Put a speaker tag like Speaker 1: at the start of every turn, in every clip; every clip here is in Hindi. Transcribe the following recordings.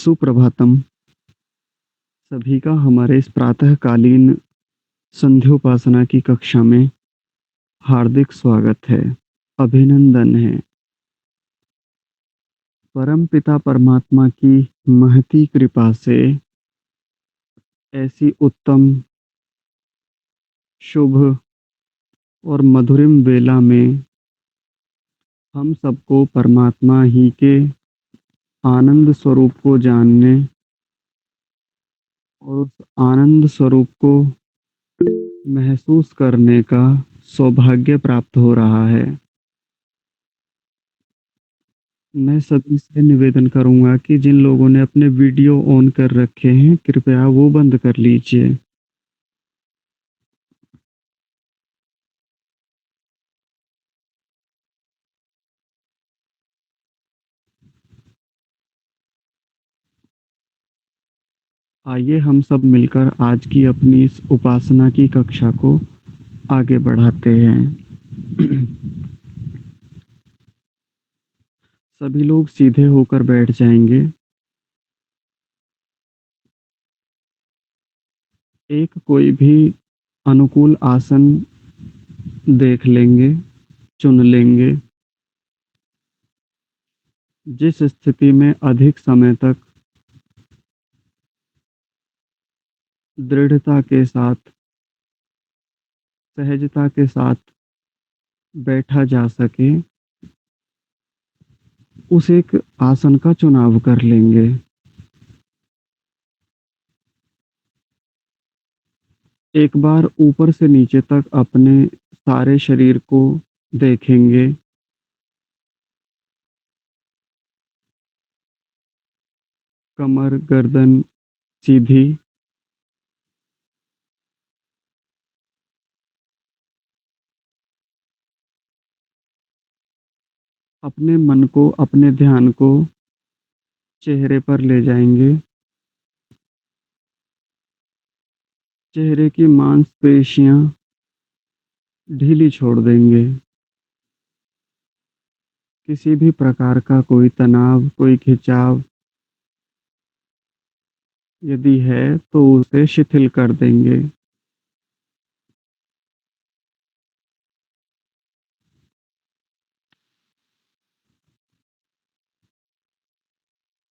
Speaker 1: सुप्रभातम। सभी का हमारे इस प्रातःकालीन संध्योपासना की कक्षा में हार्दिक स्वागत है, अभिनंदन है। परमपिता परमात्मा की महती कृपा से ऐसी उत्तम, शुभ और मधुरिम वेला में हम सबको परमात्मा ही के आनंद स्वरूप को जानने और उस आनंद स्वरूप को महसूस करने का सौभाग्य प्राप्त हो रहा है। मैं सभी से निवेदन करूँगा कि जिन लोगों ने अपने वीडियो ऑन कर रखे हैं, कृपया वो बंद कर लीजिए। आइए हम सब मिलकर आज की अपनी इस उपासना की कक्षा को आगे बढ़ाते हैं। सभी लोग सीधे होकर बैठ जाएँगे। एक कोई भी अनुकूल आसन देख लेंगे, चुन लेंगे। जिस स्थिति में अधिक समय तक दृढ़ता के साथ, सहजता के साथ बैठा जा सके, उस एक आसन का चुनाव कर लेंगे। एक बार ऊपर से नीचे तक अपने सारे शरीर को देखेंगे। कमर, गर्दन सीधी। अपने मन को, अपने ध्यान को चेहरे पर ले जाएँगे। चेहरे की मांसपेशियाँ ढीली छोड़ देंगे। किसी भी प्रकार का कोई तनाव, कोई खिंचाव यदि है तो उसे शिथिल कर देंगे।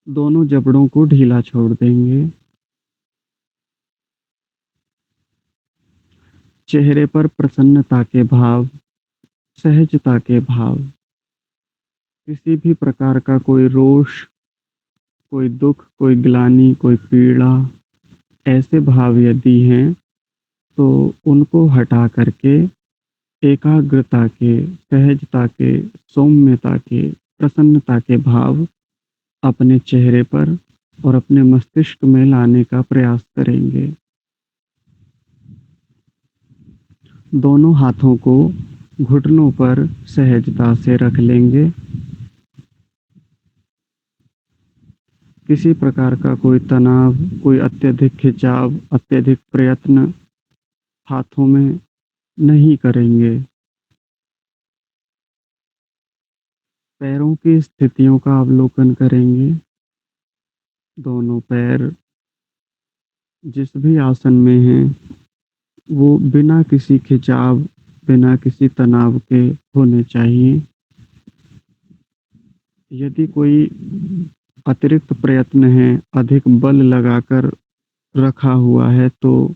Speaker 1: दोनों जबड़ों को ढीला छोड़ देंगे। चेहरे पर प्रसन्नता के भाव, सहजता के भाव, किसी भी प्रकार का कोई रोष, कोई दुख, कोई ग्लानि, कोई पीड़ा, ऐसे भाव यदि हैं, तो उनको हटा करके एकाग्रता के, सहजता के, सौम्यता के, प्रसन्नता के भाव अपने चेहरे पर और अपने मस्तिष्क में लाने का प्रयास करेंगे। दोनों हाथों को घुटनों पर सहजता से रख लेंगे। किसी प्रकार का कोई तनाव, कोई अत्यधिक खिंचाव, अत्यधिक प्रयत्न हाथों में नहीं करेंगे। पैरों की स्थितियों का अवलोकन करेंगे। दोनों पैर जिस भी आसन में हैं, वो बिना किसी खिंचाव, बिना किसी तनाव के होने चाहिए। यदि कोई अतिरिक्त प्रयत्न है, अधिक बल लगाकर रखा हुआ है, तो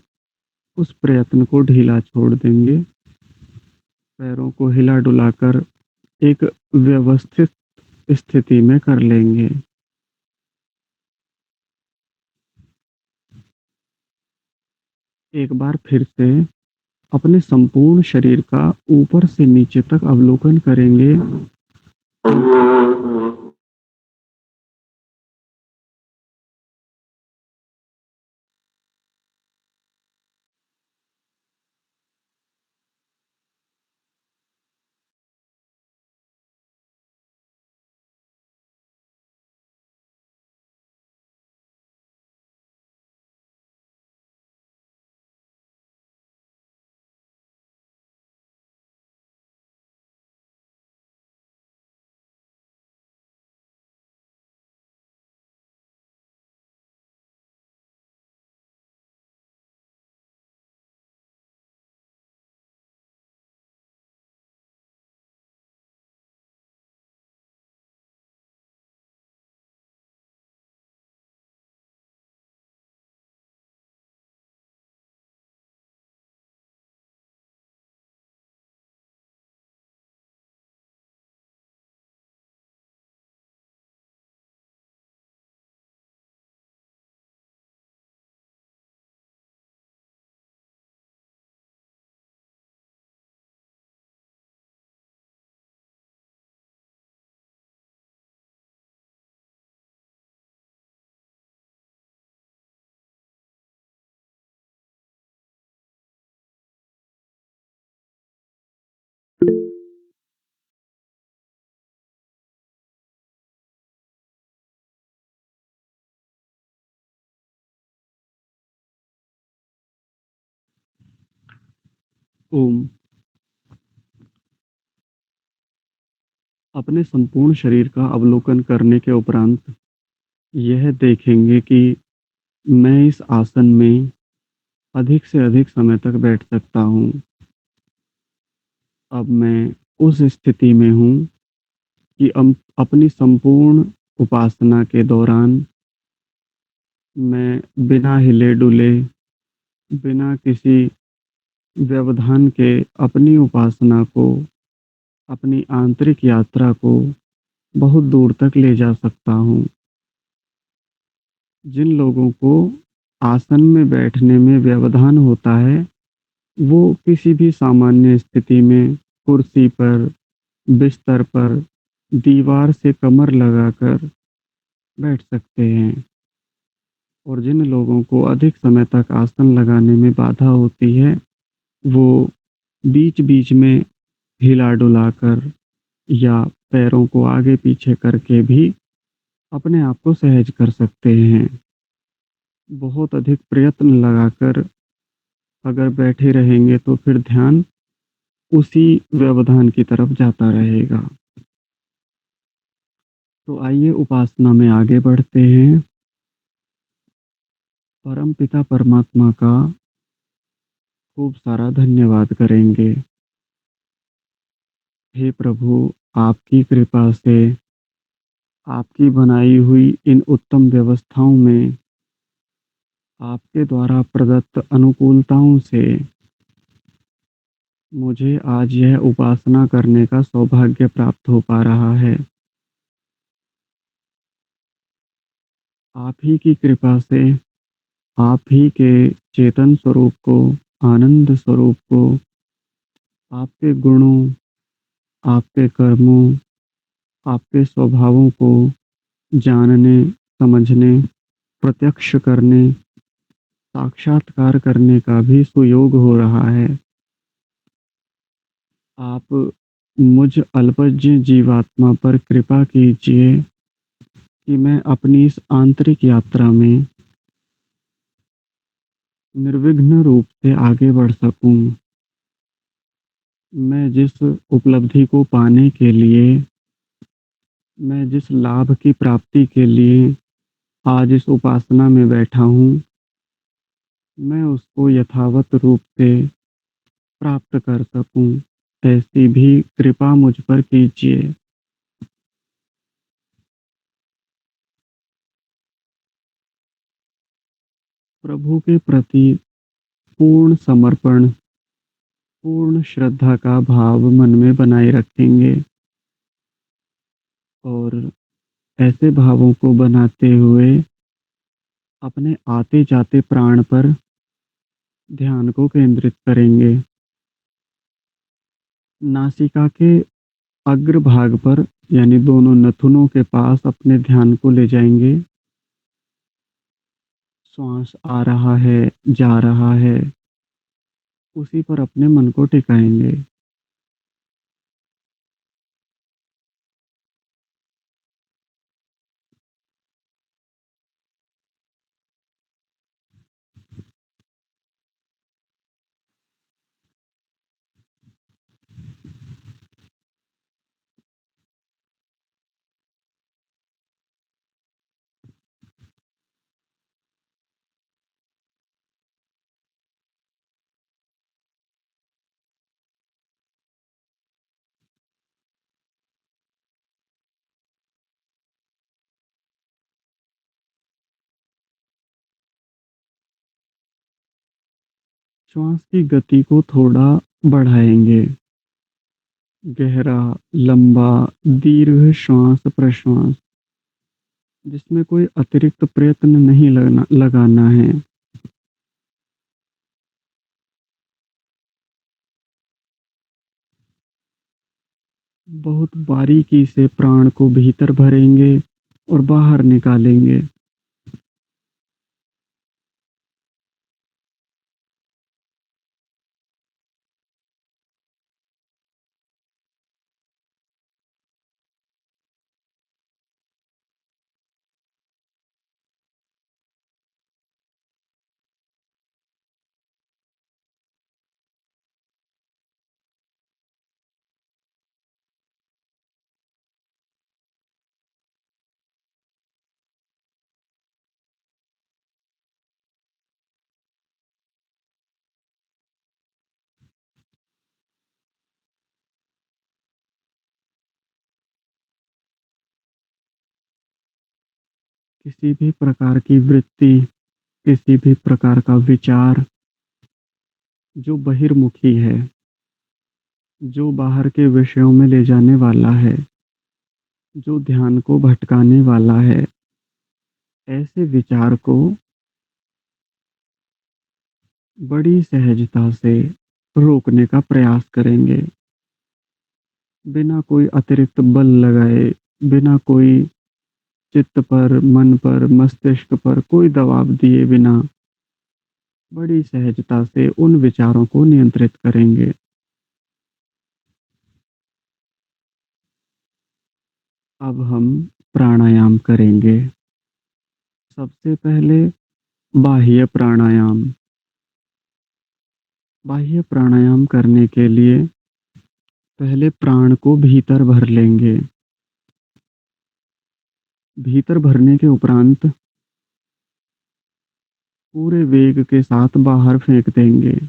Speaker 1: उस प्रयत्न को ढीला छोड़ देंगे। पैरों को हिला-डुलाकर एक व्यवस्थित स्थिति में कर लेंगे। एक बार फिर से अपने संपूर्ण शरीर का ऊपर से नीचे तक अवलोकन करेंगे। ओम। अपने संपूर्ण शरीर का अवलोकन करने के उपरांत यह देखेंगे कि मैं इस आसन में अधिक से अधिक समय तक बैठ सकता हूँ। अब मैं उस स्थिति में हूँ कि अपनी संपूर्ण उपासना के दौरान मैं बिना हिले-डुले, बिना किसी व्यवधान के अपनी उपासना को, अपनी आंतरिक यात्रा को बहुत दूर तक ले जा सकता हूँ। जिन लोगों को आसन में बैठने में व्यवधान होता है, वो किसी भी सामान्य स्थिति में कुर्सी पर, बिस्तर पर, दीवार से कमर लगाकर बैठ सकते हैं। और जिन लोगों को अधिक समय तक आसन लगाने में बाधा होती है, वो बीच-बीच में हिला-डुला कर या पैरों को आगे-पीछे करके भी अपने आप को सहज कर सकते हैं। बहुत अधिक प्रयत्न लगाकर अगर बैठे रहेंगे तो फिर ध्यान उसी व्यवधान की तरफ जाता रहेगा। तो आइए उपासना में आगे बढ़ते हैं। परमपिता परमात्मा का खूब सारा धन्यवाद करेंगे। हे प्रभु, आपकी कृपा से, आपकी बनाई हुई इन उत्तम व्यवस्थाओं में, आपके द्वारा प्रदत्त अनुकूलताओं से मुझे आज यह उपासना करने का सौभाग्य प्राप्त हो पा रहा है। आप ही की कृपा से, आप ही के चेतन स्वरूप को, आनंद स्वरूप को, आपके गुणों, आपके कर्मों, आपके स्वभावों को जानने, समझने, प्रत्यक्ष करने, साक्षात्कार करने का भी सुयोग हो रहा है। आप मुझ अल्पज्ञ जीवात्मा पर कृपा कीजिए कि मैं अपनी इस आंतरिक यात्रा में निर्विघ्न रूप से आगे बढ़ सकूं। मैं जिस उपलब्धि को पाने के लिए, मैं जिस लाभ की प्राप्ति के लिए आज इस उपासना में बैठा हूँ, मैं उसको यथावत रूप से प्राप्त कर सकूं। ऐसी भी कृपा मुझ पर कीजिए। प्रभु के प्रति पूर्ण समर्पण, पूर्ण श्रद्धा का भाव मन में बनाए रखेंगे और ऐसे भावों को बनाते हुए अपने आते-जाते प्राण पर ध्यान को केंद्रित करेंगे। नासिका के अग्रभाग पर यानी दोनों नथुनों के पास अपने ध्यान को ले जाएँगे। श्वास आ रहा है, जा रहा है, उसी पर अपने मन को टिकाएँगे। श्वास की गति को थोड़ा बढ़ाएँगे। गहरा, लंबा, दीर्घ श्वास-प्रश्वास जिसमें कोई अतिरिक्त प्रयत्न नहीं लगाना है। बहुत बारीकी से प्राण को भीतर भरेंगे और बाहर निकालेंगे। किसी भी प्रकार की वृत्ति, किसी भी प्रकार का विचार जो बहिर्मुखी है, जो बाहर के विषयों में ले जाने वाला है, जो ध्यान को भटकाने वाला है, ऐसे विचार को बड़ी सहजता से रोकने का प्रयास करेंगे। बिना कोई अतिरिक्त बल लगाए, बिना कोई चित्त पर, मन पर, मस्तिष्क पर कोई दबाव दिए बिना बड़ी सहजता से उन विचारों को नियंत्रित करेंगे। अब हम प्राणायाम करेंगे। सबसे पहले बाह्य प्राणायाम। बाह्य प्राणायाम करने के लिए पहले प्राण को भीतर भर लेंगे। भीतर भरने के उपरांत पूरे वेग के साथ बाहर फेंक देंगे।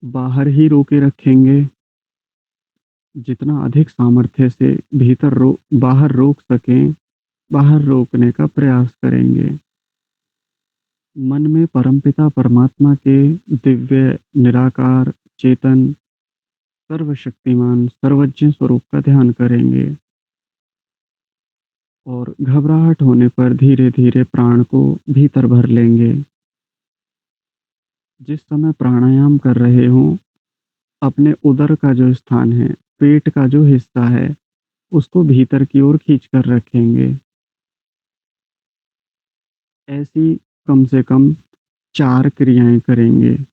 Speaker 1: बाहर ही रोके रखेंगे। जितना अधिक सामर्थ्य से बाहर रोक सकें, बाहर रोकने का प्रयास करेंगे। मन में परमपिता परमात्मा के दिव्य, निराकार, चेतन, सर्वशक्तिमान, सर्वज्ञ स्वरूप का ध्यान करेंगे और घबराहट होने पर धीरे-धीरे प्राण को भीतर भर लेंगे। जिस समय प्राणायाम कर रहे हों, अपने उदर का जो स्थान है, पेट का जो हिस्सा है, उसको भीतर की ओर खींच कर रखेंगे। ऐसी कम से कम 4 क्रियाएँ करेंगे।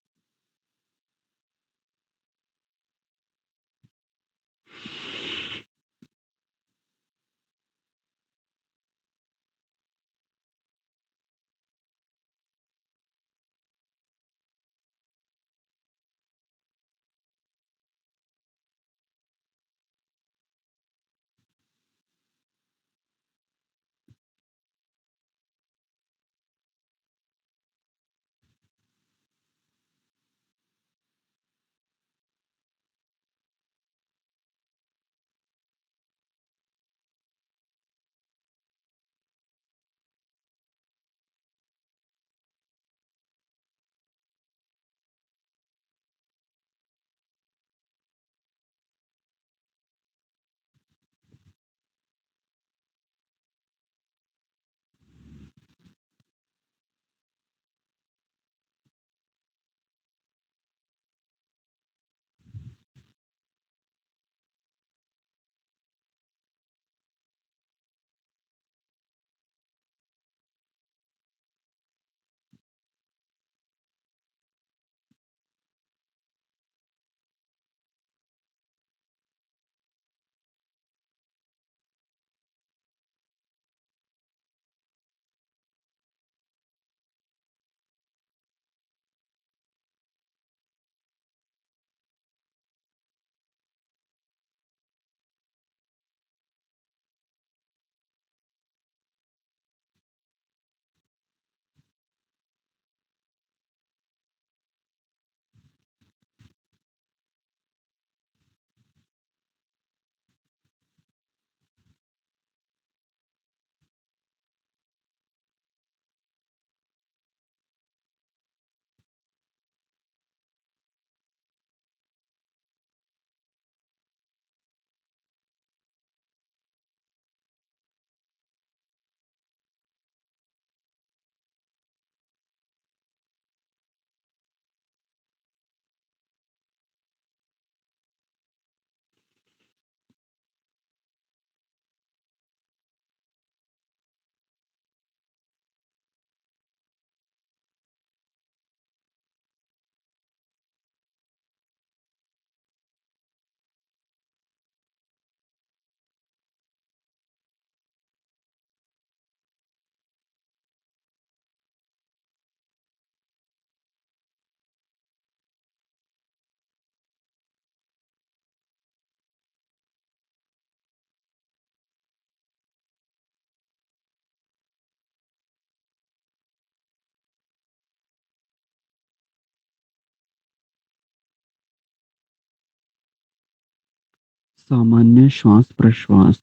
Speaker 1: सामान्य श्वास प्रश्वास।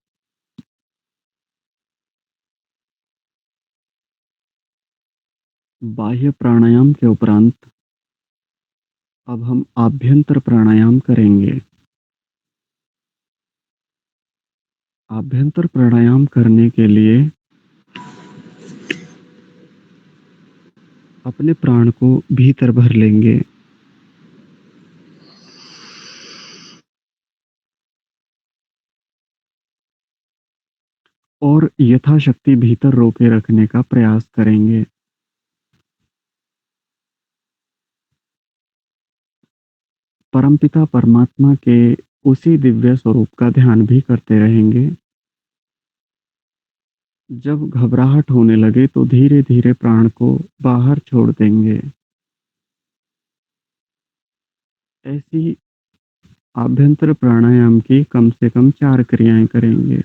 Speaker 1: बाह्य प्राणायाम के उपरांत अब हम आभ्यंतर प्राणायाम करेंगे। आभ्यंतर प्राणायाम करने के लिए अपने प्राण को भीतर भर लेंगे और यथाशक्ति भीतर रोके रखने का प्रयास करेंगे। परमपिता परमात्मा के उसी दिव्य स्वरूप का ध्यान भी करते रहेंगे। जब घबराहट होने लगे तो धीरे धीरे प्राण को बाहर छोड़ देंगे। ऐसी आभ्यंतर प्राणायाम की कम से कम 4 क्रियाएं करेंगे।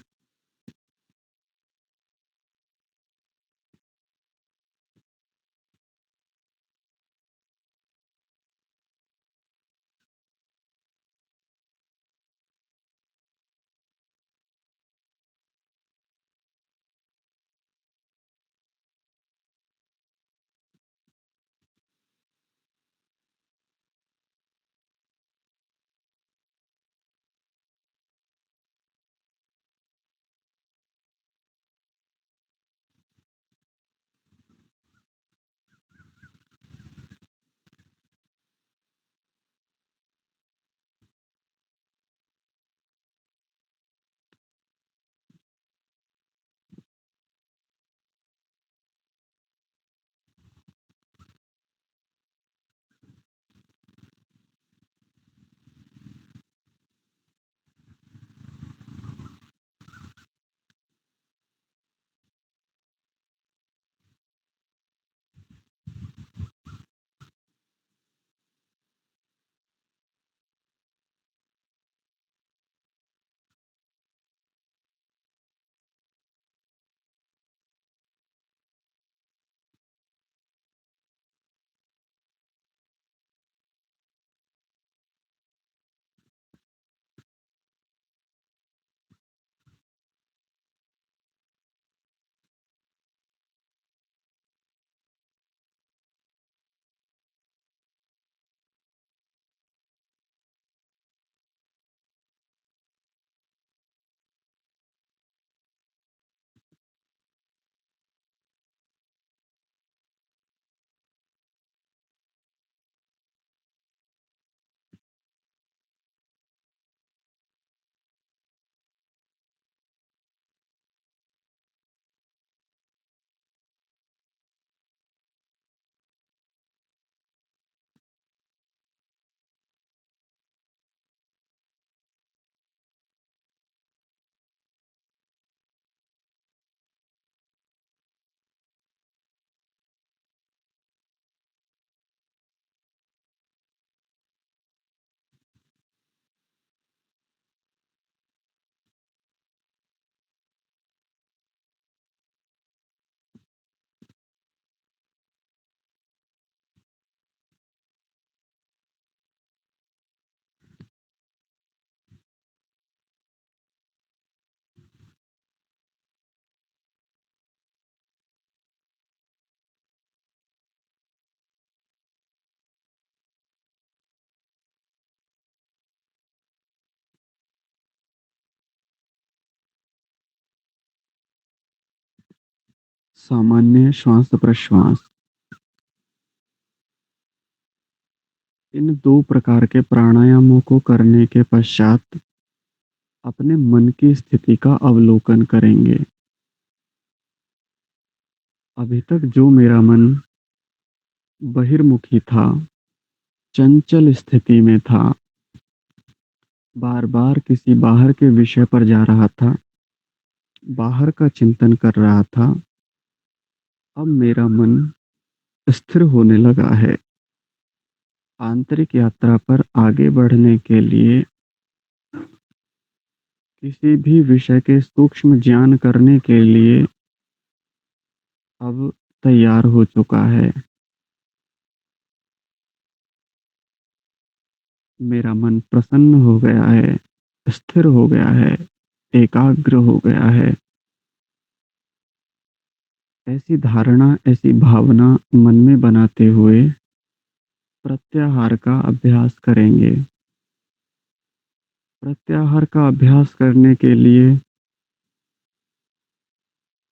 Speaker 1: सामान्य श्वास प्रश्वास। इन 2 प्रकार के प्राणायामों को करने के पश्चात अपने मन की स्थिति का अवलोकन करेंगे। अभी तक जो मेरा मन बहिर्मुखी था, चंचल स्थिति में था, बार-बार किसी बाहर के विषय पर जा रहा था, बाहर का चिंतन कर रहा था, अब मेरा मन स्थिर होने लगा है। आंतरिक यात्रा पर आगे बढ़ने के लिए किसी भी विषय के सूक्ष्म ज्ञान करने के लिए अब तैयार हो चुका है। मेरा मन प्रसन्न हो गया है। स्थिर हो गया है, एकाग्र हो गया है। ऐसी धारणा, ऐसी भावना मन में बनाते हुए प्रत्याहार का अभ्यास करेंगे। प्रत्याहार का अभ्यास करने के लिए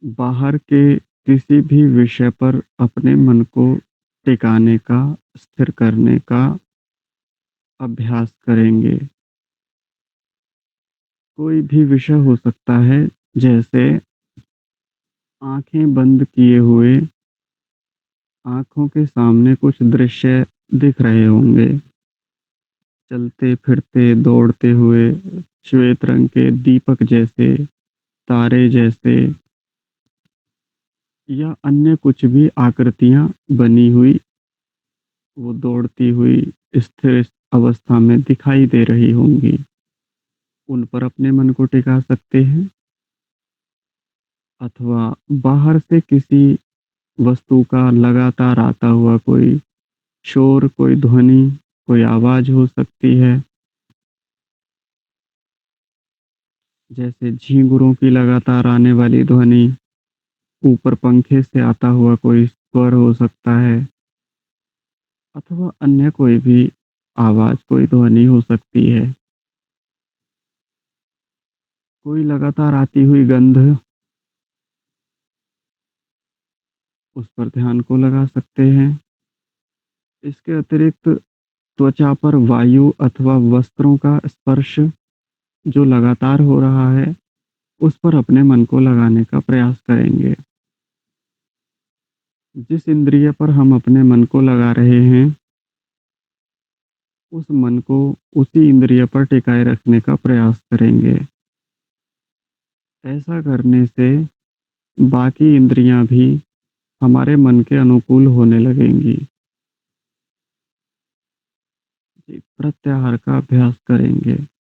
Speaker 1: बाहर के किसी भी विषय पर अपने मन को टिकाने का, स्थिर करने का अभ्यास करेंगे। कोई भी विषय हो सकता है, जैसे आँखें बंद किए हुए आँखों के सामने कुछ दृश्य दिख रहे होंगे। चलते-फिरते, दौड़ते हुए, श्वेत रंग के दीपक जैसे, तारे जैसे या अन्य कुछ भी आकृतियाँ बनी हुई, वो दौड़ती हुई स्थिर अवस्था में दिखाई दे रही होंगी। उन पर अपने मन को टिका सकते हैं अथवा बाहर से किसी वस्तु का लगातार आता हुआ कोई शोर, कोई ध्वनि, कोई आवाज़ हो सकती है। जैसे झींगुरों की लगातार आने वाली ध्वनि, ऊपर पंखे से आता हुआ कोई स्वर हो सकता है अथवा अन्य कोई भी आवाज़, कोई ध्वनि हो सकती है। कोई लगातार आती हुई गंध, उस पर ध्यान को लगा सकते हैं। इसके अतिरिक्त त्वचा पर वायु अथवा वस्त्रों का स्पर्श जो लगातार हो रहा है, उस पर अपने मन को लगाने का प्रयास करेंगे। जिस इंद्रिय पर हम अपने मन को लगा रहे हैं, उस मन को उसी इंद्रिय पर टिकाए रखने का प्रयास करेंगे। ऐसा करने से बाकी इंद्रियां भी हमारे मन के अनुकूल होने लगेंगी। जी, प्रत्याहार का अभ्यास करेंगे।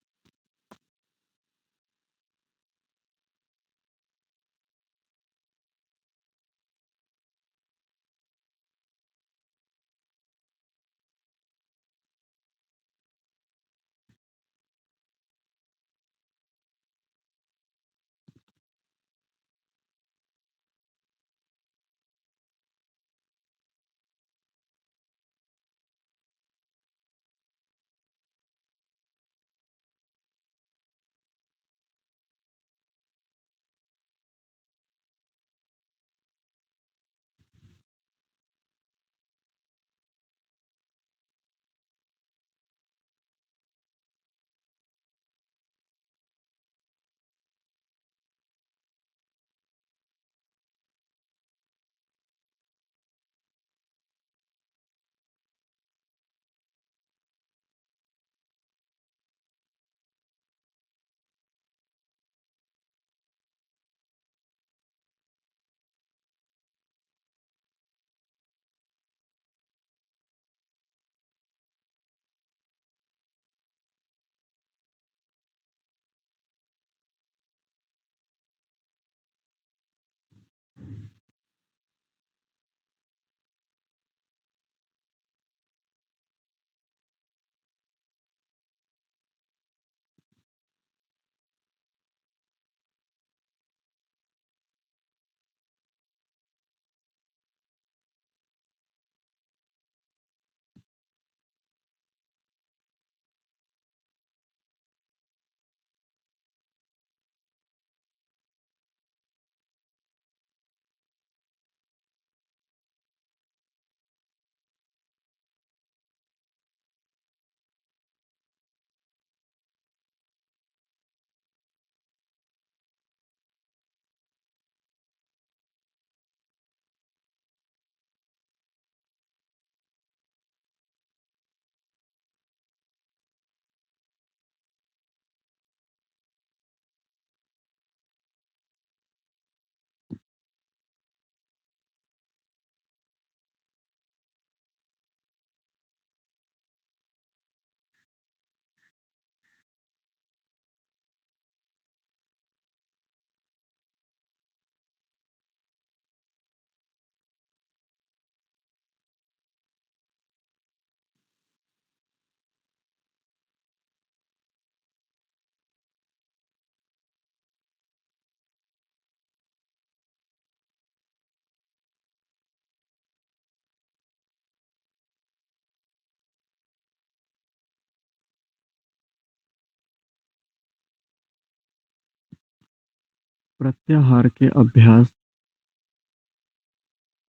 Speaker 1: प्रत्याहार के अभ्यास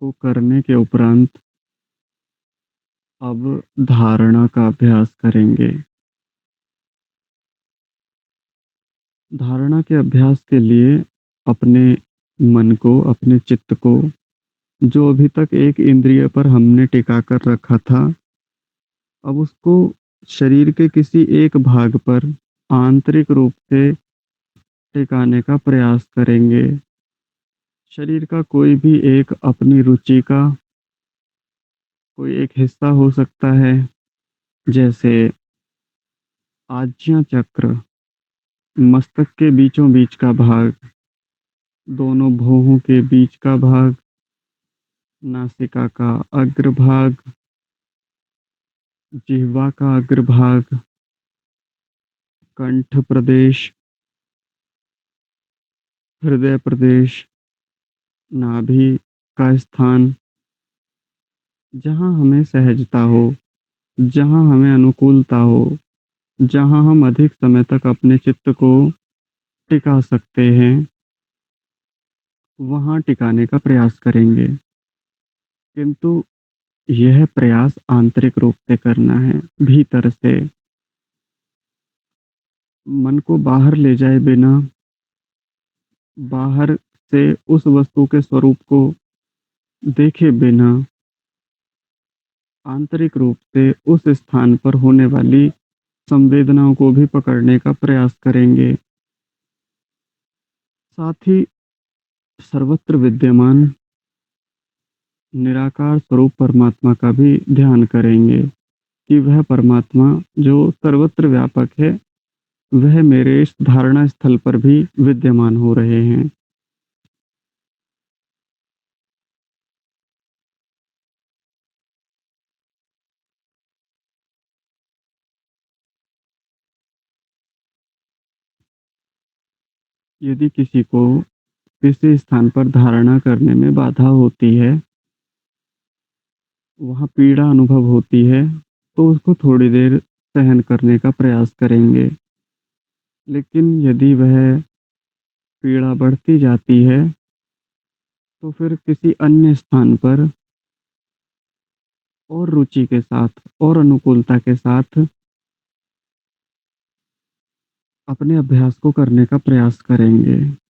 Speaker 1: को करने के उपरांत अब धारणा का अभ्यास करेंगे। धारणा के अभ्यास के लिए अपने मन को, अपने चित्त को, जो अभी तक एक इंद्रिय पर हमने टिका कर रखा था, अब उसको शरीर के किसी एक भाग पर आंतरिक रूप से टिकाने का प्रयास करेंगे। शरीर का कोई भी एक अपनी रुचि का कोई एक हिस्सा हो सकता है, जैसे आज्ञा चक्र, मस्तक के बीचों बीच का भाग, दोनों भौहों के बीच का भाग, नासिका का अग्रभाग, जिह्वा का अग्रभाग, कंठ प्रदेश, हृदय प्रदेश, नाभि का स्थान, जहाँ हमें सहजता हो, जहाँ हमें अनुकूलता हो, जहाँ हम अधिक समय तक अपने चित्त को टिका सकते हैं, वहाँ टिकाने का प्रयास करेंगे। किंतु यह प्रयास आंतरिक रूप से करना है, भीतर से। मन को बाहर ले जाए बिना, बाहर से उस वस्तु के स्वरूप को देखे बिना, आंतरिक रूप से उस स्थान पर होने वाली संवेदनाओं को भी पकड़ने का प्रयास करेंगे। साथ ही सर्वत्र विद्यमान निराकार स्वरूप परमात्मा का भी ध्यान करेंगे कि वह परमात्मा जो सर्वत्र व्यापक है, वह मेरे इस धारणा स्थल पर भी विद्यमान हो रहे हैं। यदि किसी को किसी स्थान पर धारणा करने में बाधा होती है, वहाँ पीड़ा अनुभव होती है, तो उसको थोड़ी देर सहन करने का प्रयास करेंगे। लेकिन यदि वह पीड़ा बढ़ती जाती है, तो फिर किसी अन्य स्थान पर और रुचि के साथ और अनुकूलता के साथ अपने अभ्यास को करने का प्रयास करेंगे।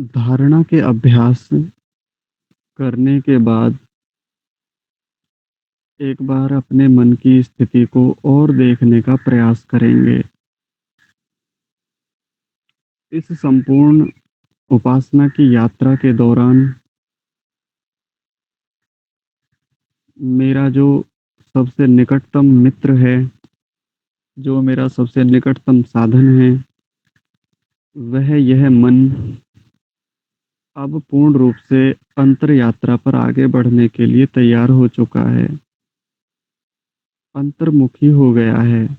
Speaker 1: धारणा के अभ्यास करने के बाद एक बार अपने मन की स्थिति को और देखने का प्रयास करेंगे। इस संपूर्ण उपासना की यात्रा के दौरान मेरा जो सबसे निकटतम मित्र है, जो मेरा सबसे निकटतम साधन है, वह यह मन अब पूर्ण रूप से अंतर यात्रा पर आगे बढ़ने के लिए तैयार हो चुका है, अंतर्मुखी हो गया है।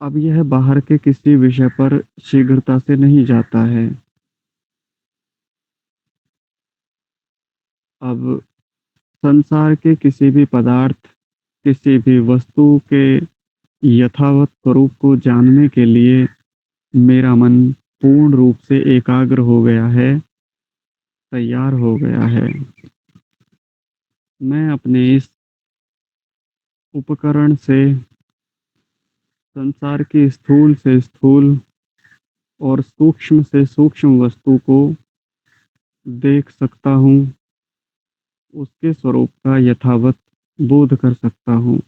Speaker 1: अब यह बाहर के किसी विषय पर शीघ्रता से नहीं जाता है। अब संसार के किसी भी पदार्थ, किसी भी वस्तु के यथावत स्वरूप को जानने के लिए मेरा मन पूर्ण रूप से एकाग्र हो गया है, तैयार हो गया है। मैं अपने इस उपकरण से संसार की स्थूल से स्थूल और सूक्ष्म से सूक्ष्म वस्तु को देख सकता हूँ, उसके स्वरूप का यथावत बोध कर सकता हूँ।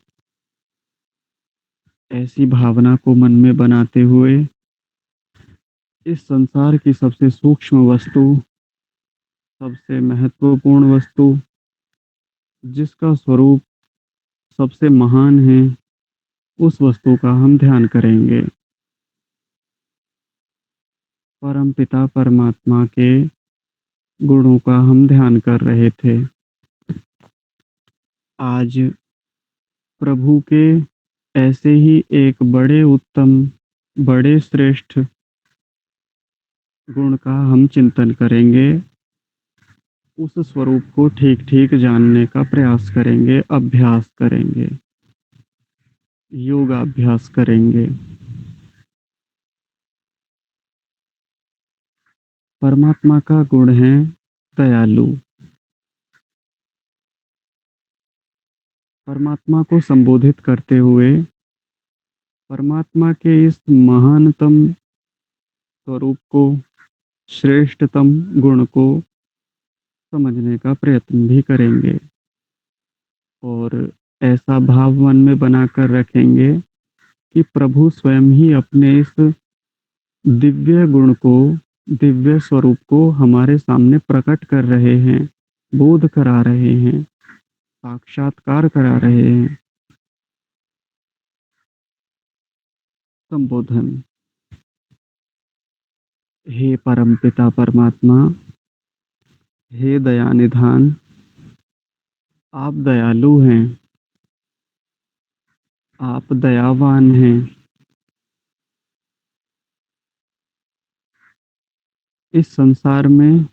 Speaker 1: ऐसी भावना को मन में बनाते हुए इस संसार की सबसे सूक्ष्म वस्तु, सबसे महत्वपूर्ण वस्तु, जिसका स्वरूप सबसे महान है, उस वस्तु का हम ध्यान करेंगे। परमपिता परमात्मा के गुणों का हम ध्यान कर रहे थे। आज प्रभु के ऐसे ही एक बड़े उत्तम, बड़े श्रेष्ठ गुण का हम चिंतन करेंगे। उस स्वरूप को ठीक-ठीक जानने का प्रयास करेंगे, अभ्यास करेंगे, योगाभ्यास करेंगे। परमात्मा का गुण है दयालु। परमात्मा को संबोधित करते हुए परमात्मा के इस महानतम स्वरूप को, श्रेष्ठतम गुण को समझने का प्रयत्न भी करेंगे और ऐसा भाव मन में बनाकर रखेंगे कि प्रभु स्वयं ही अपने इस दिव्य गुण को, दिव्य स्वरूप को हमारे सामने प्रकट कर रहे हैं, बोध करा रहे हैं, साक्षात्कार करा रहे हैं। संबोधन। हे परमपिता परमात्मा, हे दयानिधान, आप दयालु हैं, आप दयावान हैं। इस संसार में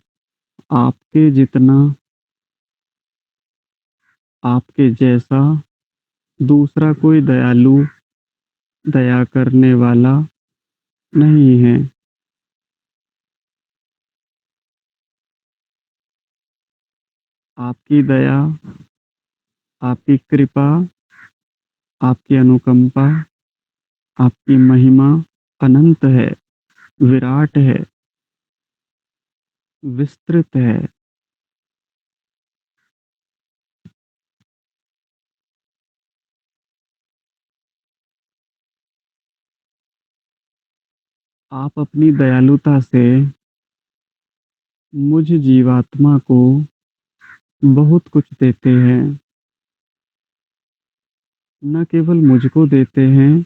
Speaker 1: आपके जितना, आपके जैसा दूसरा कोई दयालु, दया करने वाला नहीं है। आपकी दया, आपकी कृपा, आपकी अनुकंपा, आपकी महिमा अनंत है, विराट है, विस्तृत है। आप अपनी दयालुता से मुझ जीवात्मा को बहुत कुछ देते हैं। न केवल मुझको देते हैं,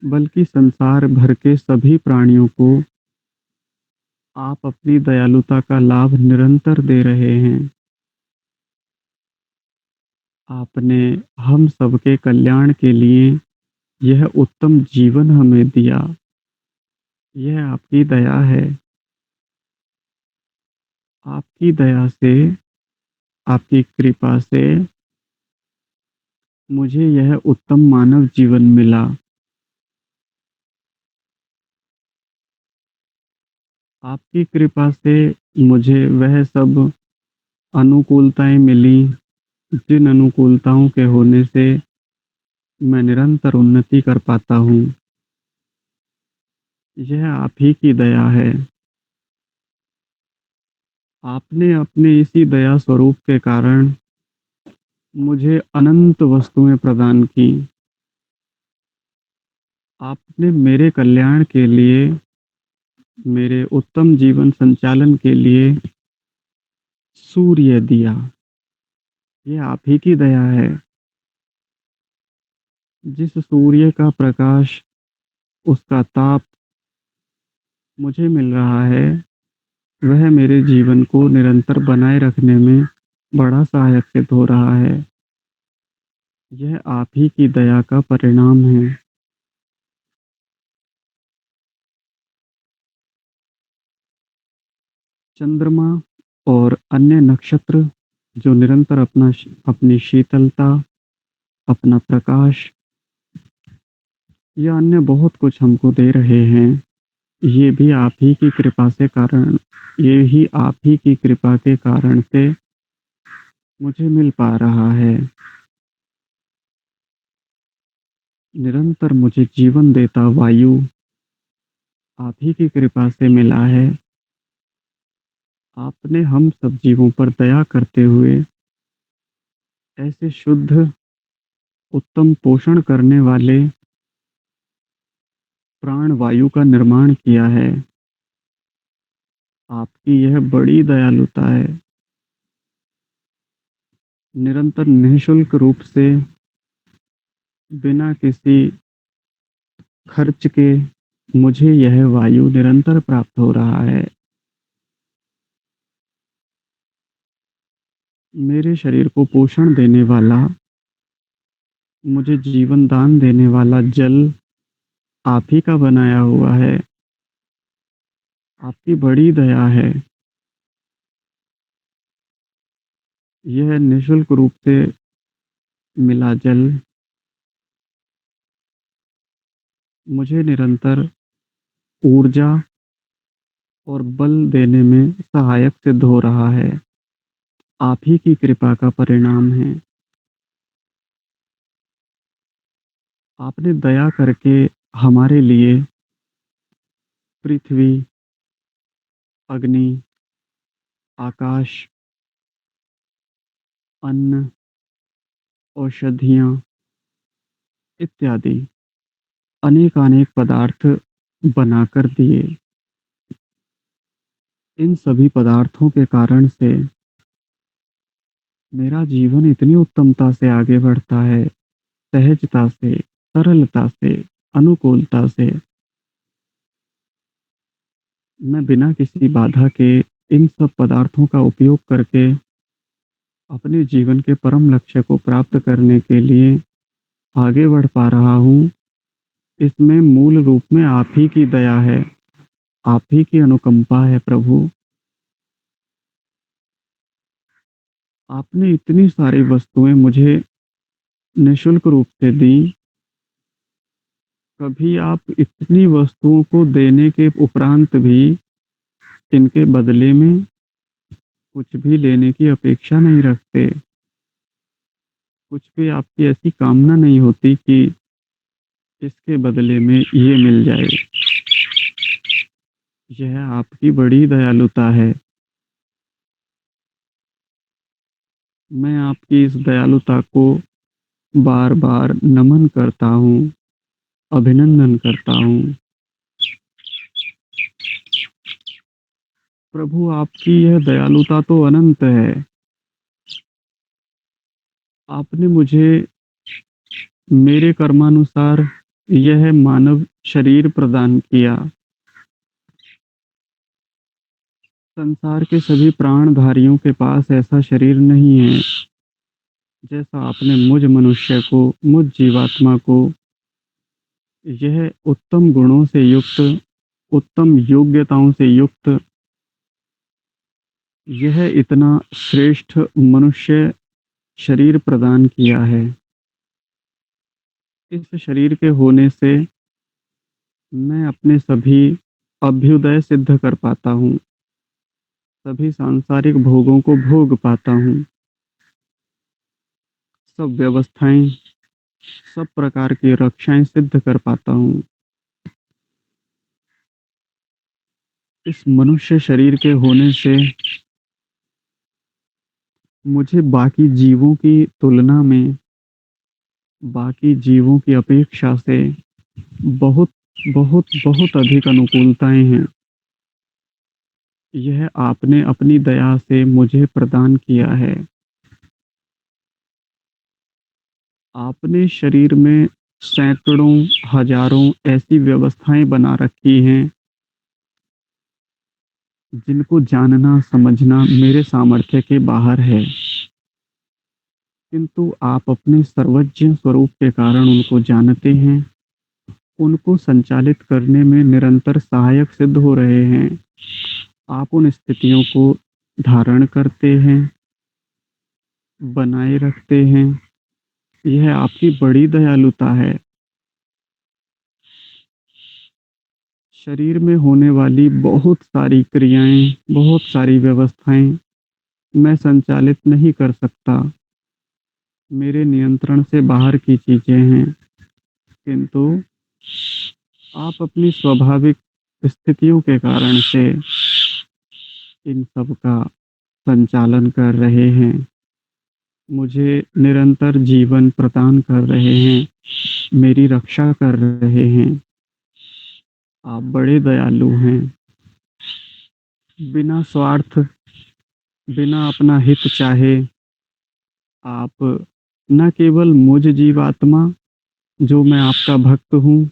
Speaker 1: बल्कि संसार भर के सभी प्राणियों को आप अपनी दयालुता का लाभ निरंतर दे रहे हैं। आपने हम सबके कल्याण के लिए यह उत्तम जीवन हमें दिया। यह आपकी दया है। आपकी दया से, आपकी कृपा से मुझे यह उत्तम मानव जीवन मिला। आपकी कृपा से मुझे वह सब अनुकूलताएँ मिली, जिन अनुकूलताओं के होने से मैं निरंतर उन्नति कर पाता हूँ। यह आप ही की दया है। आपने अपने इसी दया स्वरूप के कारण मुझे अनंत वस्तुएँ प्रदान की। आपने मेरे कल्याण के लिए, मेरे उत्तम जीवन संचालन के लिए सूर्य दिया। ये आप ही की दया है। जिस सूर्य का प्रकाश, उसका ताप मुझे मिल रहा है, वह मेरे जीवन को निरंतर बनाए रखने में बड़ा सहायक सिद्ध हो रहा है। यह आप ही की दया का परिणाम है। चंद्रमा और अन्य नक्षत्र जो निरंतर अपनी शीतलता, अपना प्रकाश या अन्य बहुत कुछ हमको दे रहे हैं, ये भी आप ही की कृपा से कारण ये ही आप ही की कृपा के कारण से मुझे मिल पा रहा है। निरंतर मुझे जीवन देता वायु आप ही की कृपा से मिला है। आपने हम सब जीवों पर दया करते हुए ऐसे शुद्ध, उत्तम पोषण करने वाले प्राण वायु का निर्माण किया है। आपकी यह बड़ी दयालुता है। निरंतर निःशुल्क रूप से, बिना किसी खर्च के मुझे यह वायु निरंतर प्राप्त हो रहा है। मेरे शरीर को पोषण देने वाला, मुझे जीवन दान देने वाला जल आप ही का बनाया हुआ है। आपकी बड़ी दया है। यह निःशुल्क रूप से मिला जल मुझे निरंतर ऊर्जा और बल देने में सहायक सिद्ध हो रहा है। आप ही की कृपा का परिणाम है। आपने दया करके हमारे लिए पृथ्वी, अग्नि, आकाश, अन्न, औषधियाँ इत्यादि अनेक-अनेक पदार्थ बनाकर दिए। इन सभी पदार्थों के कारण से मेरा जीवन इतनी उत्तमता से आगे बढ़ता है, सहजता से, सरलता से, अनुकूलता से। मैं बिना किसी बाधा के इन सब पदार्थों का उपयोग करके अपने जीवन के परम लक्ष्य को प्राप्त करने के लिए आगे बढ़ पा रहा हूँ। इसमें मूल रूप में आप ही की दया है, आप ही की अनुकंपा है प्रभु। आपने इतनी सारी वस्तुएँ मुझे निःशुल्क रूप से दी। कभी आप इतनी वस्तुओं को देने के उपरांत भी इनके बदले में कुछ भी लेने की अपेक्षा नहीं रखते। कुछ भी आपकी ऐसी कामना नहीं होती कि इसके बदले में ये मिल जाए। यह आपकी बड़ी दयालुता है। मैं आपकी इस दयालुता को बार-बार नमन करता हूँ, अभिनंदन करता हूँ। प्रभु आपकी यह दयालुता तो अनंत है। आपने मुझे मेरे कर्मानुसार यह मानव शरीर प्रदान किया। संसार के सभी प्राणधारियों के पास ऐसा शरीर नहीं है, जैसा आपने मुझ मनुष्य को, मुझ जीवात्मा को यह उत्तम गुणों से युक्त, उत्तम योग्यताओं से युक्त, यह इतना श्रेष्ठ मनुष्य शरीर प्रदान किया है। इस शरीर के होने से मैं अपने सभी अभ्युदय सिद्ध कर पाता हूँ, सभी सांसारिक भोगों को भोग पाता हूँ। सब व्यवस्थाएँ, सब प्रकार की रक्षाएँ सिद्ध कर पाता हूँ। इस मनुष्य शरीर के होने से मुझे बाकी जीवों की तुलना में, बाकी जीवों की अपेक्षा से बहुत, बहुत, बहुत अधिक अनुकूलताएँ हैं। यह आपने अपनी दया से मुझे प्रदान किया है। आपने शरीर में सैकड़ों, हज़ारों ऐसी व्यवस्थाएँ बना रखी हैं, जिनको जानना, समझना मेरे सामर्थ्य के बाहर है। किंतु आप अपने सर्वज्ञ स्वरूप के कारण उनको जानते हैं, उनको संचालित करने में निरंतर सहायक सिद्ध हो रहे हैं। आप उन स्थितियों को धारण करते हैं, बनाए रखते हैं। यह आपकी बड़ी दयालुता है। शरीर में होने वाली बहुत सारी क्रियाएँ, बहुत सारी व्यवस्थाएँ मैं संचालित नहीं कर सकता। मेरे नियंत्रण से बाहर की चीज़ें हैं। किंतु आप अपनी स्वाभाविक स्थितियों के कारण से इन सब का संचालन कर रहे हैं। मुझे निरंतर जीवन प्रदान कर रहे हैं, मेरी रक्षा कर रहे हैं। आप बड़े दयालु हैं। बिना स्वार्थ, बिना अपना हित चाहे, आप न केवल मुझ जीवात्मा, जो मैं आपका भक्त हूँ,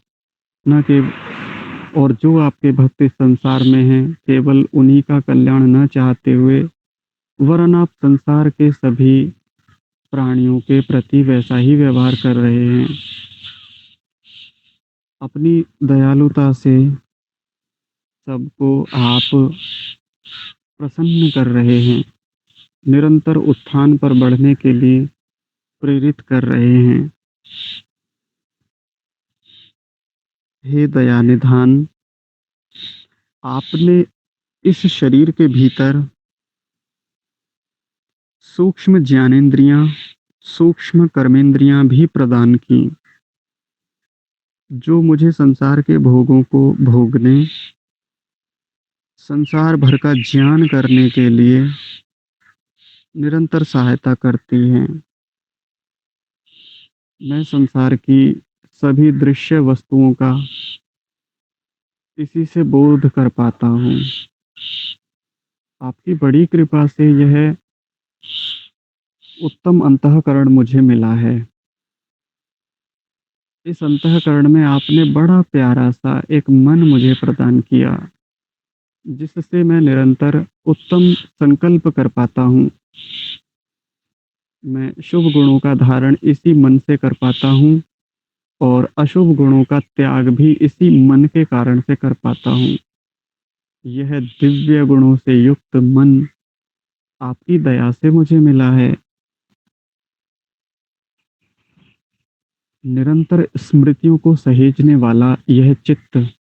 Speaker 1: न के और जो आपके भक्त इस संसार में हैं, केवल उन्हीं का कल्याण न चाहते हुए, वरन आप संसार के सभी प्राणियों के प्रति वैसा ही व्यवहार कर रहे हैं। अपनी दयालुता से सबको आप प्रसन्न कर रहे हैं, निरंतर उत्थान पर बढ़ने के लिए प्रेरित कर रहे हैं। हे दयानिधान, आपने इस शरीर के भीतर सूक्ष्म ज्ञानेंद्रियाँ, सूक्ष्म कर्मेंद्रियाँ भी प्रदान की, जो मुझे संसार के भोगों को भोगने, संसार भर का ज्ञान करने के लिए निरंतर सहायता करती हैं। मैं संसार की सभी दृश्य वस्तुओं का इसी से बोध कर पाता हूँ। आपकी बड़ी कृपा से यह उत्तम अंतःकरण मुझे मिला है। इस अंतःकरण में आपने बड़ा प्यारा-सा एक मन मुझे प्रदान किया, जिससे मैं निरंतर उत्तम संकल्प कर पाता हूँ। मैं शुभ गुणों का धारण इसी मन से कर पाता हूँ और अशुभ गुणों का त्याग भी इसी मन के कारण से कर पाता हूँ। यह दिव्य गुणों से युक्त मन आपकी दया से मुझे मिला है। निरंतर स्मृतियों को सहेजने वाला यह चित्त,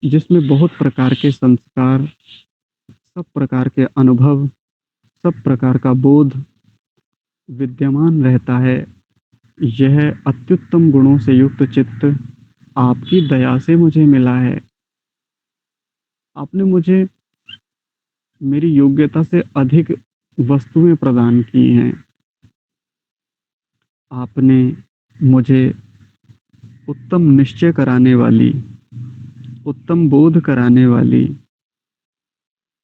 Speaker 1: जिसमें बहुत प्रकार के संस्कार, सब प्रकार के अनुभव, सब प्रकार का बोध विद्यमान रहता है, यह अत्युत्तम गुणों से युक्त चित्त आपकी दया से मुझे मिला है। आपने मुझे मेरी योग्यता से अधिक वस्तुएँ प्रदान की हैं। आपने मुझे उत्तम निश्चय कराने वाली, उत्तम बोध कराने वाली,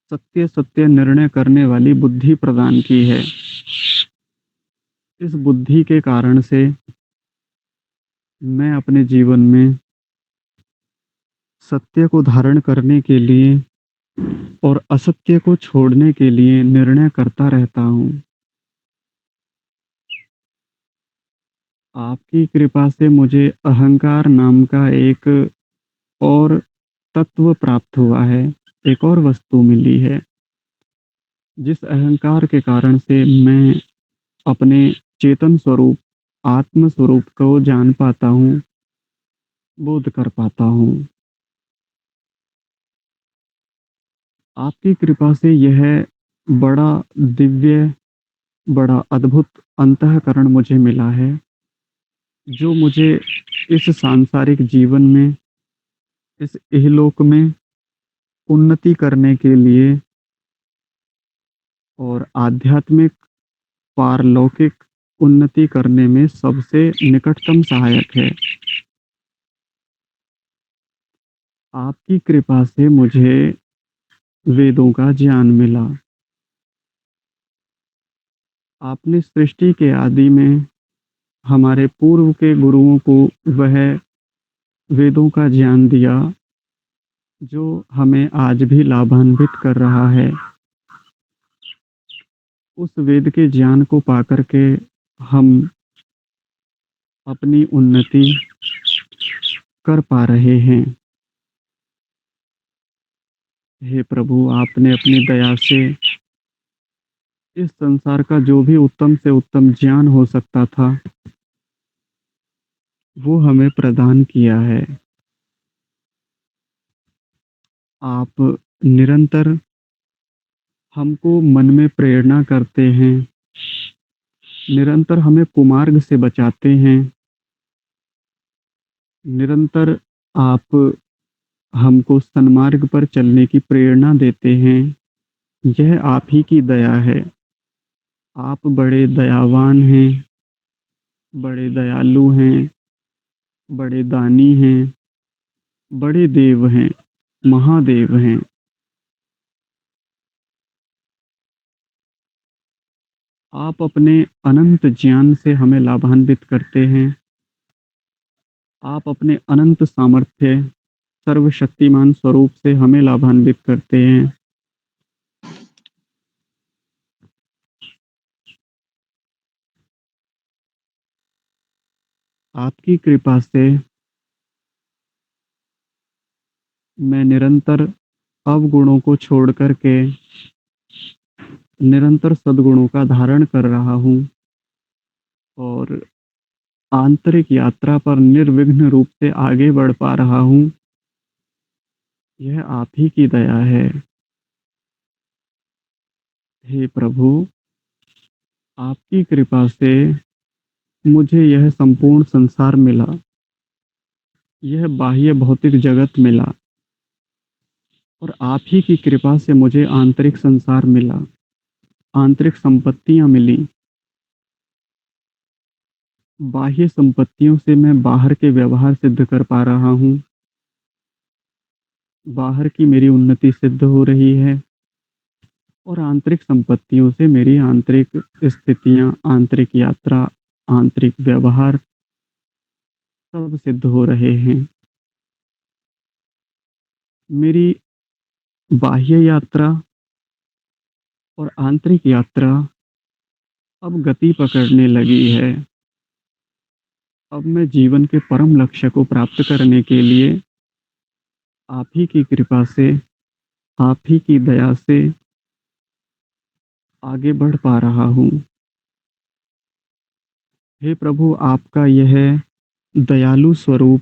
Speaker 1: सत्य-सत्य निर्णय करने वाली बुद्धि प्रदान की है। इस बुद्धि के कारण से मैं अपने जीवन में सत्य को धारण करने के लिए और असत्य को छोड़ने के लिए निर्णय करता रहता हूँ। आपकी कृपा से मुझे अहंकार नाम का एक और तत्व प्राप्त हुआ है, एक और वस्तु मिली है, जिस अहंकार के कारण से मैं अपने चेतन स्वरूप, आत्म स्वरूप को जान पाता हूँ, बोध कर पाता हूँ। आपकी कृपा से यह बड़ा दिव्य, बड़ा अद्भुत अंतःकरण मुझे मिला है, जो मुझे इस सांसारिक जीवन में, इस इहलोक में उन्नति करने के लिए और आध्यात्मिक, पारलौकिक उन्नति करने में सबसे निकटतम सहायक है। आपकी कृपा से मुझे वेदों का ज्ञान मिला। आपने सृष्टि के आदि में हमारे पूर्व के गुरुओं को वह वेदों का ज्ञान दिया, जो हमें आज भी लाभान्वित कर रहा है। उस वेद के ज्ञान को पाकर के हम अपनी उन्नति कर पा रहे हैं। हे प्रभु, आपने अपनी दया से इस संसार का जो भी उत्तम से उत्तम ज्ञान हो सकता था, वो हमें प्रदान किया है। आप निरंतर हमको मन में प्रेरणा करते हैं, निरंतर हमें कुमार्ग से बचाते हैं, निरंतर आप हमको सन्मार्ग पर चलने की प्रेरणा देते हैं। यह आप ही की दया है। आप बड़े दयावान हैं, बड़े दयालु हैं, बड़े दानी हैं, बड़े देव हैं, महादेव हैं। आप अपने अनंत ज्ञान से हमें लाभान्वित करते हैं। आप अपने अनंत सामर्थ्य, सर्वशक्तिमान स्वरूप से हमें लाभान्वित करते हैं। आपकी कृपा से मैं निरंतर अवगुणों को छोड़ कर के निरंतर सद्गुणों का धारण कर रहा हूँ और आंतरिक यात्रा पर निर्विघ्न रूप से आगे बढ़ पा रहा हूँ। यह आप ही की दया है। हे प्रभु, आपकी कृपा से मुझे यह संपूर्ण संसार मिला, यह बाह्य भौतिक जगत मिला और आप ही की कृपा से मुझे आंतरिक संसार मिला, आंतरिक संपत्तियां मिली। बाह्य संपत्तियों से मैं बाहर के व्यवहार सिद्ध कर पा रहा हूँ, बाहर की मेरी उन्नति सिद्ध हो रही है और आंतरिक संपत्तियों से मेरी आंतरिक स्थितियां, आंतरिक यात्रा, आंतरिक व्यवहार सब सिद्ध हो रहे हैं। मेरी बाह्य यात्रा और आंतरिक यात्रा अब गति पकड़ने लगी है। अब मैं जीवन के परम लक्ष्य को प्राप्त करने के लिए आप ही की कृपा से, आप ही की दया से आगे बढ़ पा रहा हूँ। हे प्रभु, आपका यह दयालु स्वरूप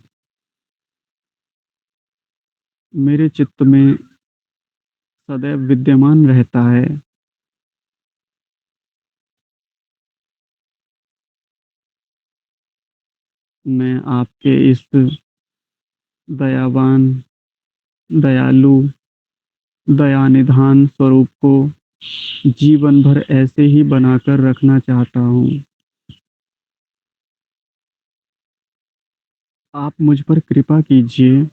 Speaker 1: मेरे चित्त में सदैव विद्यमान रहता है। मैं आपके इस दयावान, दयालु, दयानिधान स्वरूप को जीवन भर ऐसे ही बनाकर रखना चाहता हूँ। आप मुझ पर कृपा कीजिए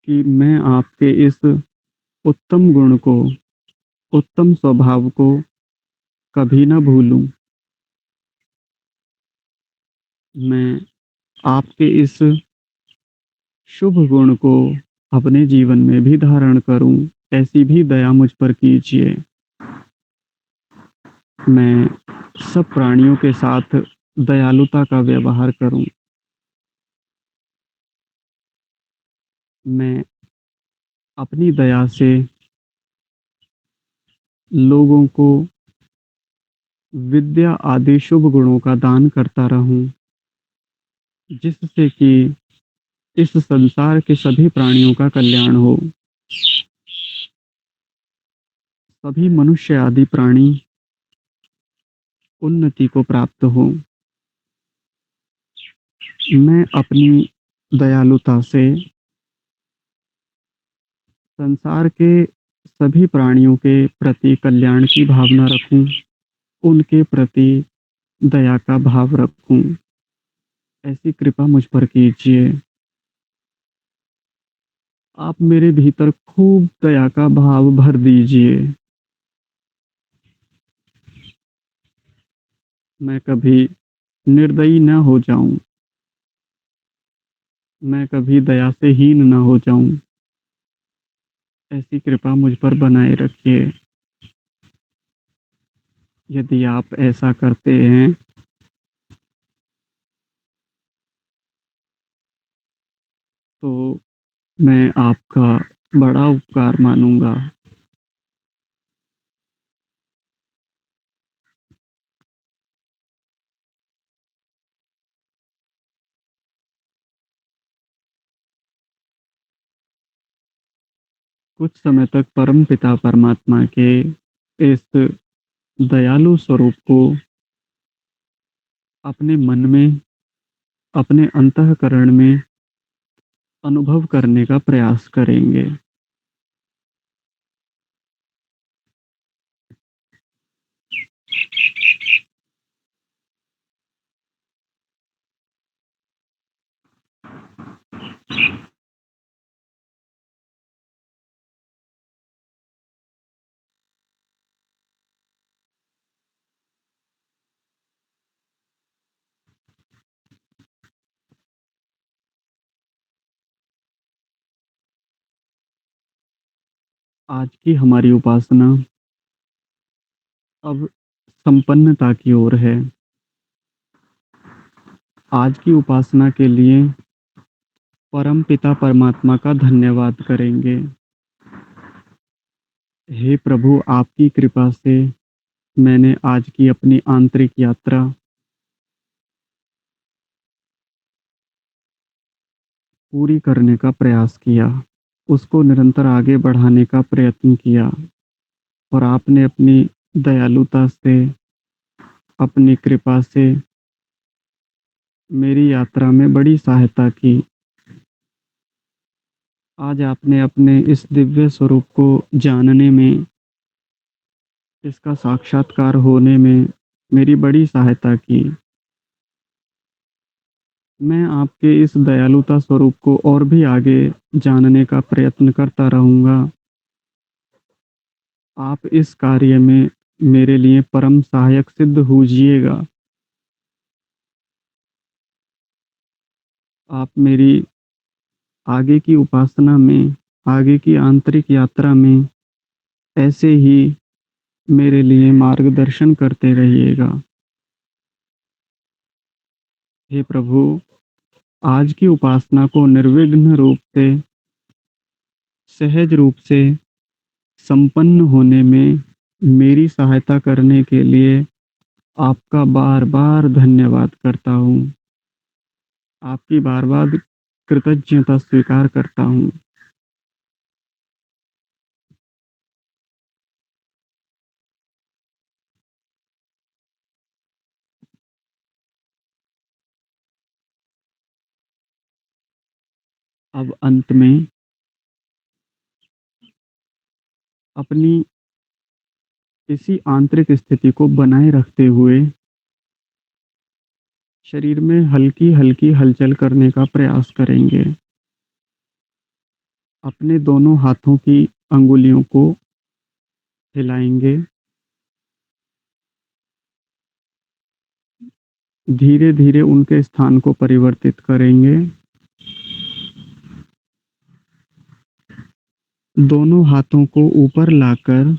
Speaker 1: कि मैं आपके इस उत्तम गुण को, उत्तम स्वभाव को कभी ना भूलूं। मैं आपके इस शुभ गुण को अपने जीवन में भी धारण करूं, ऐसी भी दया मुझ पर कीजिए। मैं सब प्राणियों के साथ दयालुता का व्यवहार करूं। मैं अपनी दया से लोगों को विद्या आदि शुभ गुणों का दान करता रहूं, जिससे कि इस संसार के सभी प्राणियों का कल्याण हो। सभी मनुष्य आदि प्राणी उन्नति को प्राप्त हो। मैं अपनी दयालुता से संसार के सभी प्राणियों के प्रति कल्याण की भावना रखूं, उनके प्रति दया का भाव रखूं। ऐसी कृपा मुझ पर कीजिए। आप मेरे भीतर खूब दया का भाव भर दीजिए। मैं कभी निर्दयी न हो जाऊं, मैं कभी दया से हीन न हो जाऊं। ऐसी कृपा मुझ पर बनाए रखिए। यदि आप ऐसा करते हैं तो मैं आपका बड़ा उपकार मानूंगा। कुछ समय तक परम पिता परमात्मा के इस दयालु स्वरूप को अपने मन में, अपने अंतःकरण में अनुभव करने का प्रयास करेंगे। आज की हमारी उपासना अब संपन्नता की ओर है। आज की उपासना के लिए परम पिता परमात्मा का धन्यवाद करेंगे। हे प्रभु, आपकी कृपा से मैंने आज की अपनी आंतरिक यात्रा पूरी करने का प्रयास किया, उसको निरंतर आगे बढ़ाने का प्रयत्न किया और आपने अपनी दयालुता से, अपनी कृपा से मेरी यात्रा में बड़ी सहायता की। आज आपने अपने इस दिव्य स्वरूप को जानने में, इसका साक्षात्कार होने में मेरी बड़ी सहायता की। मैं आपके इस दयालुता स्वरूप को और भी आगे जानने का प्रयत्न करता रहूँगा। आप इस कार्य में मेरे लिए परम सहायक सिद्ध होइएगा। आप मेरी आगे की उपासना में, आगे की आंतरिक यात्रा में ऐसे ही मेरे लिए मार्गदर्शन करते रहिएगा। हे प्रभु, आज की उपासना को निर्विघ्न रूप से, सहज रूप से संपन्न होने में मेरी सहायता करने के लिए आपका बार-बार धन्यवाद करता हूँ। आपकी बार-बार कृतज्ञता स्वीकार करता हूँ। अब अंत में अपनी इसी आंतरिक स्थिति को बनाए रखते हुए शरीर में हल्की-हल्की हलचल करने का प्रयास करेंगे। अपने दोनों हाथों की अंगुलियों को हिलाएँगे। धीरे-धीरे उनके स्थान को परिवर्तित करेंगे। दोनों हाथों को ऊपर लाकर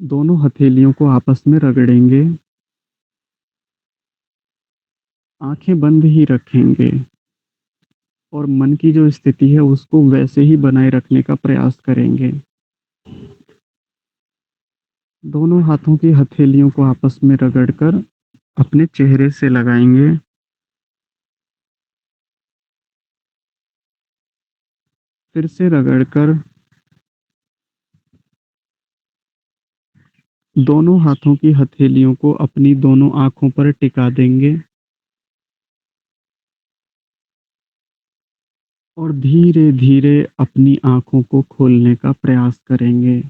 Speaker 1: दोनों हथेलियों को आपस में रगड़ेंगे। आँखें बंद ही रखेंगे और मन की जो स्थिति है उसको वैसे ही बनाए रखने का प्रयास करेंगे। दोनों हाथों की हथेलियों को आपस में रगड़कर अपने चेहरे से लगाएँगे। फिर से रगड़कर दोनों हाथों की हथेलियों को अपनी दोनों आँखों पर टिका देंगे और धीरे-धीरे अपनी आँखों को खोलने का प्रयास करेंगे।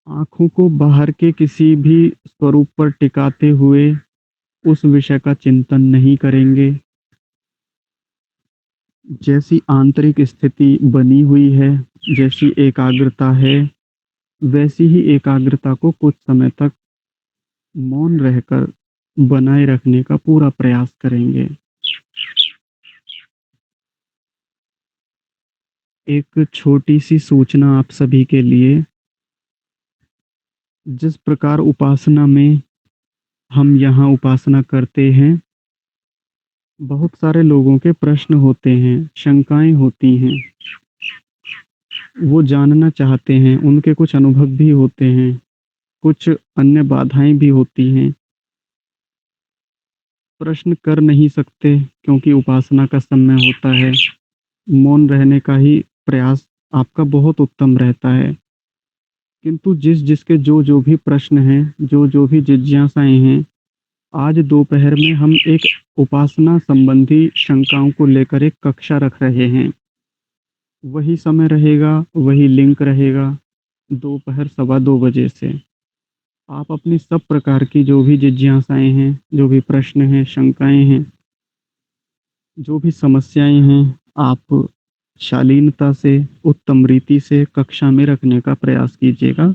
Speaker 1: आँखों को बाहर के किसी भी स्वरूप पर टिकाते हुए उस विषय का चिंतन नहीं करेंगे। जैसी आंतरिक स्थिति बनी हुई है, जैसी एकाग्रता है, वैसी ही एकाग्रता को कुछ समय तक मौन रहकर बनाए रखने का पूरा प्रयास करेंगे। एक छोटी-सी सूचना आप सभी के लिए, जिस प्रकार उपासना में हम यहाँ उपासना करते हैं, बहुत सारे लोगों के प्रश्न होते हैं, शंकाएँ होती हैं। वो जानना चाहते हैं, उनके कुछ अनुभव भी होते हैं, कुछ अन्य बाधाएँ भी होती हैं। प्रश्न कर नहीं सकते क्योंकि उपासना का समय होता है। मौन रहने का ही प्रयास आपका बहुत उत्तम रहता है। किंतु जिसके जो भी प्रश्न हैं, जो भी जिज्ञासाएँ हैं, आज दोपहर में हम एक उपासना संबंधी शंकाओं को लेकर एक कक्षा रख रहे हैं। वही समय रहेगा, वही लिंक रहेगा, दोपहर 2:15 बजे से। आप अपनी सब प्रकार की जो भी जिज्ञासाएँ हैं, जो भी प्रश्न हैं, शंकाएँ हैं, जो भी समस्याएँ हैं, आप शालीनता से, उत्तम रीति से कक्षा में रखने का प्रयास कीजिएगा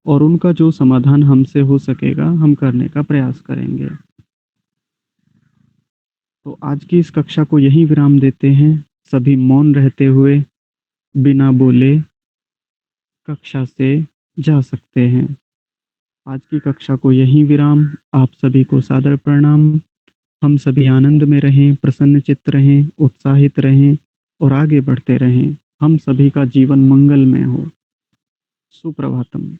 Speaker 1: और उनका जो समाधान हमसे हो सकेगा, हम करने का प्रयास करेंगे। तो आज की इस कक्षा को यहीं विराम देते हैं। सभी मौन रहते हुए, बिना बोले कक्षा से जा सकते हैं। आज की कक्षा को यहीं विराम। आप सभी को सादर प्रणाम। हम सभी आनंद में रहें, प्रसन्नचित्त रहें, उत्साहित रहें और आगे बढ़ते रहें। हम सभी का जीवन मंगलमय हो। सुप्रभातम।